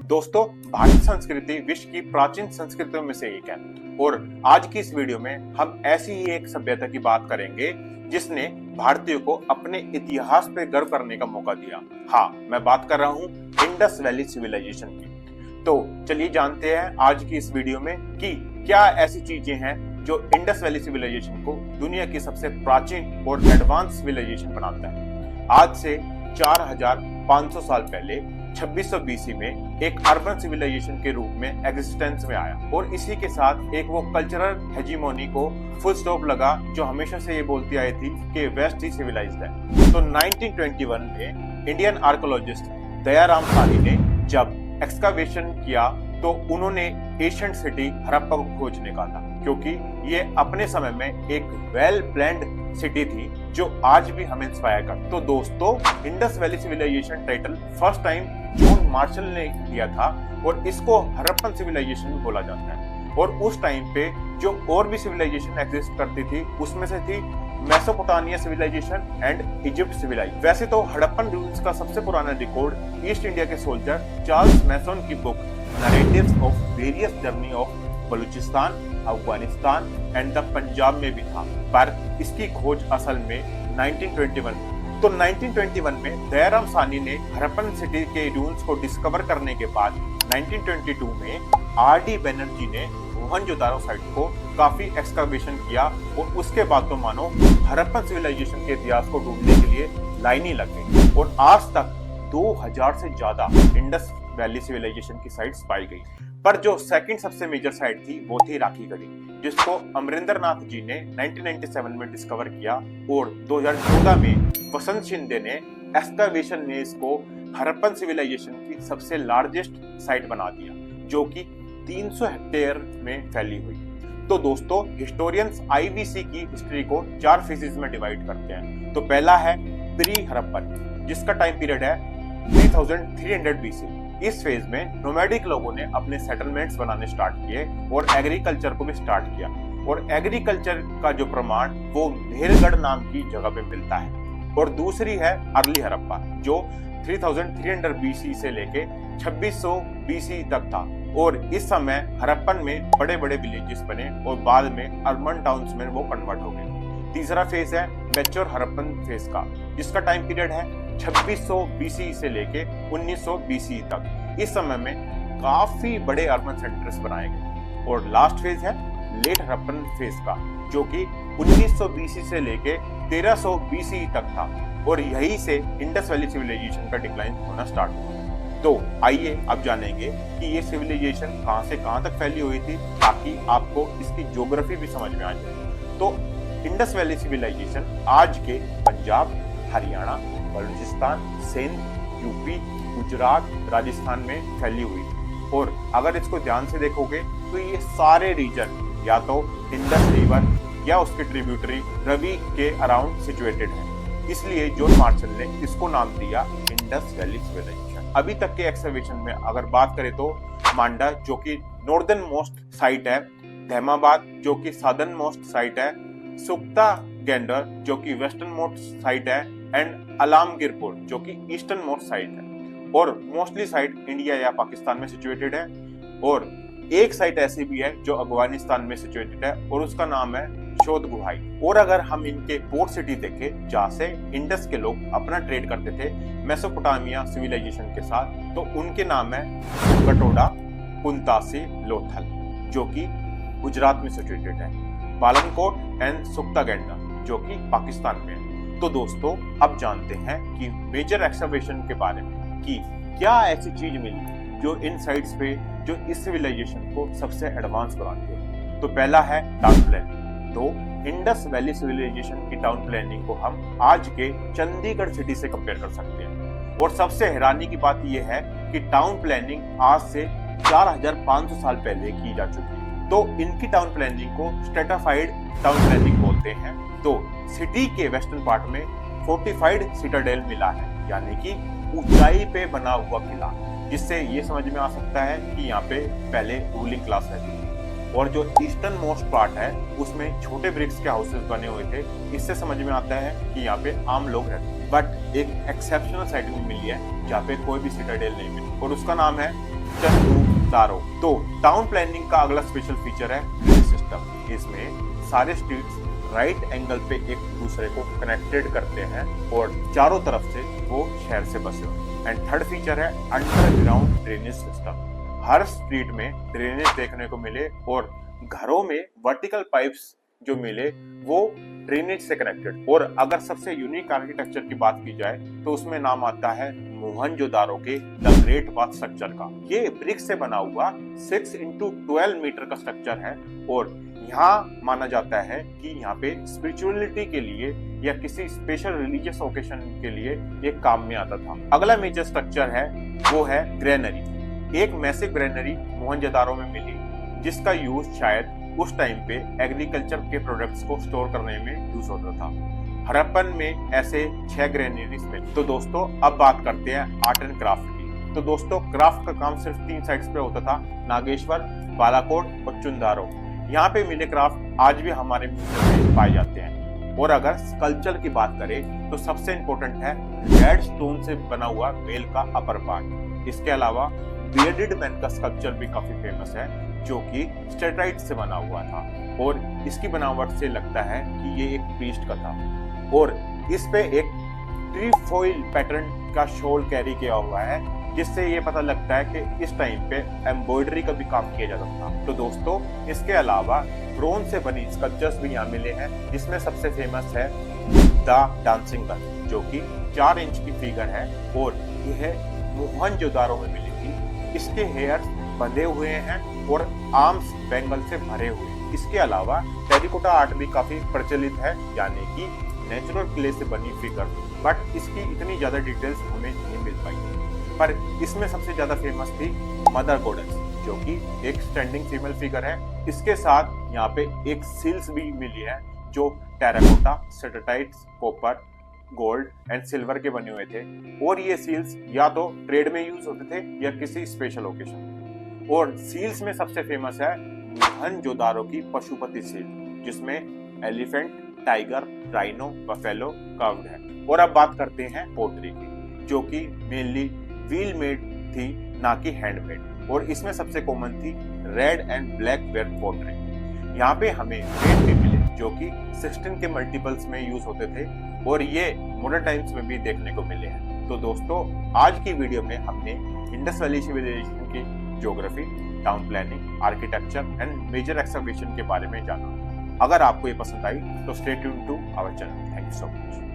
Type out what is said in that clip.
दोस्तों, भारतीय संस्कृति विश्व की प्राचीन संस्कृतियों में से एक है और आज की इस वीडियो में हम ऐसी ही एक सभ्यता की बात करेंगे जिसने भारतीयों को अपने इतिहास पे गर्व करने का मौका दिया। हाँ, मैं बात कर रहा हूँ इंडस वैली सिविलाइजेशन की। तो चलिए जानते हैं आज की इस वीडियो में कि क्या ऐसी चीजें हैं जो इंडस वैली सिविलाइजेशन को दुनिया की सबसे प्राचीन और एडवांस सिविलाइजेशन बनाता है। आज से 4500 साल पहले 2600 बीसी में एक अर्बन सिविलाइजेशन के रूप में एग्जिस्टेंस में आया और इसी के साथ एक वो कल्चरल हेजीमोनी को फुल स्टॉप लगा जो हमेशा से ये बोलती आई थी कि वेस्ट ही सिविलाइज्ड है। तो 1921 में इंडियन आर्कोलॉजिस्ट दयाराम साहनी ने जब एक्सकावेशन किया तो उन्होंने एशियंट सिटी हड़प्पा को खोज निकाला, क्योंकि ये अपने समय में एक वेल प्लान्ड सिटी थी जो आज भी हमें इंस्पायर करती। तो दोस्तों, Indus valley civilisation title first time John Marshall ने दिया था और इसको हड़प्पन सिविलाइजेशन बोला जाता है। और उस टाइम पे जो और भी सिविलाइजेशन एग्जिस्ट करती थी उसमें से थी Mesopotamia civilisation and Egypt civilisation. वैसे तो हड़प्पन रूल्स का सबसे पुराना रिकॉर्ड ईस्ट इंडिया के सोल्जर चार्ल्स मैसन की book narratives of various journey of Baluchistan, Afghanistan and the Punjab में भी था, पर इसकी खोज असल में 1921 में। तो 1921 में दयाराम साहनी ने हड़प्पन सिटी के रूल्स को डिस्कवर करने के बाद 1922 में आर.डी. बनर्जी ने मोहनजोदारो साइट को काफी एक्सकवेशन किया और उसके बाद तो मानो हड़प्पन सिविलाइजेशन के इतिहास को ढूंढने के लिए लाइन ही लग गई और आज तक 2000 से ज्यादा इंडस वैली सिविलाइजेशन की साइट्स पाई गई। पर जो सेकंड सबसे मेजर साइट थी वो थी राखी गढ़ी, जिसको अमरिंदर नाथ जी ने 1997 में डिस्कवर किया और 2014 में वसंत शिंदे ने एक्सकवेशन में इसको हड़प्पन सिविलाइजेशन की सबसे लार्जेस्ट साइट बना दिया, जो कि 300 हेक्टेयर में फैली हुई। तो दोस्तों, हिस्टोरियंस आईवीसी की हिस्ट्री को 4 फेजेस में डिवाइड करते हैं। तो पहला है प्री हड़प्पन, जिसका टाइम पीरियड है 3300 बीसी। इस फेज में नोमैडिक लोगों ने अपने सेटलमेंट्स बनाने स्टार्ट किए और एग्रीकल्चर को भी स्टार्ट किया और एग्रीकल्चर का जो प्रमाण वो मेहरगढ़ नाम की जगह पे मिलता है। और दूसरी है अर्ली हड़प्पा, जो 3300 बीसी से लेके 2600 बीसी तक था और इस समय हड़प्पन में बड़े बड़े विलेजेस बने और बाद में अर्बन टाउन्स में वो कन्वर्ट हो गए। तीसरा फेज है मैच्योर हड़प्पन फेज का, जिसका टाइम पीरियड है 2600 बीसी से लेके 1900 बीसी तक। इस समय में काफी बड़े अर्बन सेंटर्स बनाए गए। और लास्ट फेज है लेट हड़प्पन फेज का, जो कि 1900 बीसी से लेके 1300 बीसी तक था और यहीं से इंडस वैली सिविलाइजेशन का डिक्लाइन होना स्टार्ट हुआ। तो आइए अब जानेंगे कि ये सिविलाइजेशन कहां से कहां तक फैली हुई थी, ताकि आपको इसकी ज्योग्राफी भी समझ में आ जाए। तो इंडस वैली सिविलाइजेशन आज के पंजाब, हरियाणा, बलूचिस्तान, सिंध, यूपी, गुजरात, राजस्थान में फैली हुई थी। और अगर इसको ध्यान से देखोगे तो ये सारे रीजन या तो इंडस रिवर या उसके ट्रिब्यूटरी रवि के अराउंड सिचुएटेड है, इसलिए जॉन मार्शल ने इसको नाम दिया इंडस वैली सिविलाइजेशन। अभी तक के एक्सकवेशन में अगर बात करें तो मांडा, जो कि नॉर्दर्न मोस्ट साइट है, धैमाबाद, जो कि साउदर्न मोस्ट साइट है, सुक्ता गेंडर, जो कि वेस्टर्न मोस्ट साइट है, एंड अलामगिरपुर, जो कि ईस्टर्न मोस्ट साइट है। और मोस्टली साइट इंडिया या पाकिस्तान में सिचुएटेड है और एक साइट ऐसी भी है जो अफगानिस्तान में सिचुएटेड है और उसका नाम है शोध गुहाई। और अगर हम इनके पोर्ट सिटी देखें जहाँ से इंडस के लोग अपना ट्रेड करते थे मेसोपोटामिया सिविलाइजेशन के साथ, तो उनके नाम है कटोडा, कुंतासी, लोथल, जो कि गुजरात में सिचुएटेड है, बालनकोट एंड सुक्तागेंडा, जो कि पाकिस्तान में है। तो दोस्तों, अब जानते हैं कि मेजर एक्सकवेशन के बारे में कि क्या ऐसी चीज मिली जो इन साइट्स पे जो इस सिविलाइजेशन को सबसे एडवांस बनाती है। तो पहला है टाउन प्लानिंग। तो इंडस वैली सिविलाइजेशन की टाउन प्लानिंग को हम आज के चंडीगढ़ सिटी से कंपेयर कर सकते हैं। और सबसे हैरानी की बात यह है कि टाउन प्लानिंग आज से 4500 साल पहले की जा चुकी है। तो इनकी टाउन प्लानिंग को स्ट्रेटाफाइड टाउन प्लानिंग बोलते हैं। तो सिटी के वेस्टर्न पार्ट में फोर्टिफाइड सिटाडेल मिला है, यानी कि ऊंचाई पे बना हुआ किला, जिससे ये समझ में आ सकता है कि यहाँ पे पहले रूलिंग क्लास रहती थी। और जो ईस्टर्न मोस्ट पार्ट है उसमें छोटे ब्रिक्स के हाउसेस बने हुए थे, इससे समझ में आता है कि यहाँ पे आम लोग रहते हैं। बट एक एक्सेप्शनल साइट मिली है जहाँ पे कोई भी सिटाडेल नहीं मिली और उसका नाम है चंदूदारो। तो टाउन प्लानिंग का अगला स्पेशल फीचर है ड्रेनेज सिस्टम। इसमें सारे स्ट्रीट्स राइट एंगल पे एक दूसरे को कनेक्टेड करते हैं और चारों तरफ से वो शहर से बसे हुए। एंड थर्ड फीचर है अंडरग्राउंड ड्रेनेज सिस्टम। हर स्ट्रीट में ड्रेनेज देखने को मिले और घरों में वर्टिकल पाइप्स जो मिले वो ड्रेनेज से कनेक्टेड। और अगर सबसे यूनिक आर्किटेक्चर की बात की जाए तो उसमें नाम आता है मोहनजोदारो के द ग्रेट बाथ स्ट्रक्चर का। ये ब्रिक से बना हुआ 6x12 मीटर का स्ट्रक्चर है और यहाँ माना जाता है कि यहाँ पे स्पिरिचुअलिटी के लिए या किसी स्पेशल रिलीजियस ओकेशन के लिए ये काम में आता था। अगला मेजर स्ट्रक्चर है वो है ग्रेनरी। एक मैसिव ग्रेनरी मोहनजोदारो में मिली जिसका यूज शायद उस टाइम पे एग्रीकल्चर के प्रोडक्ट्स को स्टोर करने में यूज होता था। हड़प्पन में ऐसे 6 ग्रेनरीज मिली। तो दोस्तों अब बात करते हैं आर्ट एंड क्राफ्ट की। तो दोस्तों क्राफ्ट का काम सिर्फ 3 साइट्स पे होता था, नागेश्वर, बालाकोट और चुंदारो। यहाँ पे मिले क्राफ्ट आज भी हमारे म्यूजियम में पाए जाते हैं। और अगर स्कल्पचर की बात करें तो सबसे इम्पोर्टेंट है रेड स्टोन से बना हुआ मेल का अपर पार्ट। इसके अलावा बियर्डेड मैन का स्कल्पचर भी काफी फेमस है जो कि स्टेराइट से बना हुआ था और इसकी बनावट से लगता है कि ये एक प्रीस्ट का था। और इस पे एक ट्रीफॉइल पैटर्न का शॉल कैरी किया हुआ है जिससे ये पता लगता है कि इस टाइम पे एम्ब्रॉयडरी का भी काम किया जाता था। तो दोस्तों इसके अलावा ब्रोंज से बनी स्कल्पचर्स भी यहाँ मिले हैं जिसमें सबसे फेमस है द डांसिंग गर्ल जो कि 4 इंच की फिगर है और यह मोहनजोदारो में मिली थी। इसके हेयर बंधे हुए हैं और आर्म्स बैंगल से भरे हुए। इसके अलावा टेरिकोटा आर्ट भी काफी प्रचलित है यानी कि नेचुरल क्ले से बनी फिगर, बट इसकी इतनी ज्यादा डिटेल्स हमें नहीं मिल पाई। पर इसमें सबसे ज्यादा फेमस थी मदर गॉडेस जो कि एक स्टैंडिंग फीमेल फिगर है। इसके साथ यहाँ पे एक सील्स भी मिली है जो terracotta, steatites, copper, gold and silver के बने हुए थे और ये सील्स या तो ट्रेड में यूज होते थे या किसी स्पेशल ओकेशन। और सील्स में सबसे फेमस है मोहनजोदारो की पशुपति सील जिसमें elephant, tiger, rhino, buffalo curved है। और अब बात करते हैं पोट्री की जो कि मेनली व्हील मेड थी ना कि हैंडमेड। और इसमें सबसे कॉमन थी red and black ware pottery. यहाँ पे हमें रेड भी मिले जो कि 16 के मल्टीपल्स में यूज होते थे और ये मॉडर्न टाइम्स में भी देखने को मिले हैं। तो दोस्तों आज की वीडियो में हमने इंडस वैली सिविलाइजेशन की geography, town planning, architecture and major excavation के बारे में जाना। अगर आपको ये पसंद आई तो stay tuned to our channel. Thank you so much.